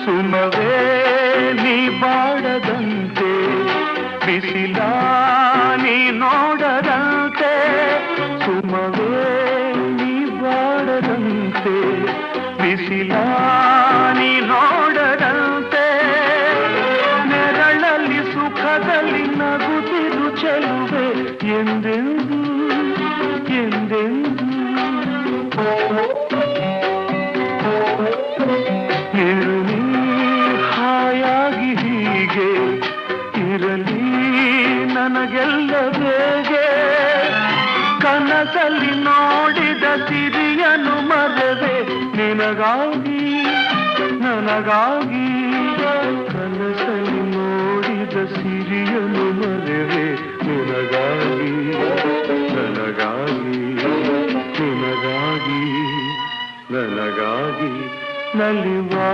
ಸುಮವೇ ನೀ ಬಾಡದಂತೆ ಬಿಸಿಲ ನೀ ನೋಡದಂತೆ ಸುಮವೇ ನೀ ಬಾಡದಂತೆ ಬಿಸಿಲ ನೀ ನೋಡದಂತೆ ನೆರಳಲ್ಲಿ ಸುಖದಲ್ಲಿ ನಗುತ್ತಿರು ಚೆಲುವೆ ಎಂದೆಂದು ಎಂದೆಂದು ಇರಲಿ ಹಾಯಾಗಿ ಹೀಗೆ ಇರಲಿ ನನಗೆಲ್ಲ ಬೇಗೆ ಕನಸಲ್ಲಿ ನೋಡಿದ ಸಿರಿಯನು ಮರೆವೆ ನಿನಗಾಗಿ ನನಗಾಗಿ ಕನಸಲ್ಲಿ ನೋಡಿದ ಸಿರಿಯನು ಮರೆವೆ ನಿನಗಾಗಿ ನನಗಾಗಿ ನಿನಗಾಗಿ ನನಗಾಗಿ ನಲಿವಾ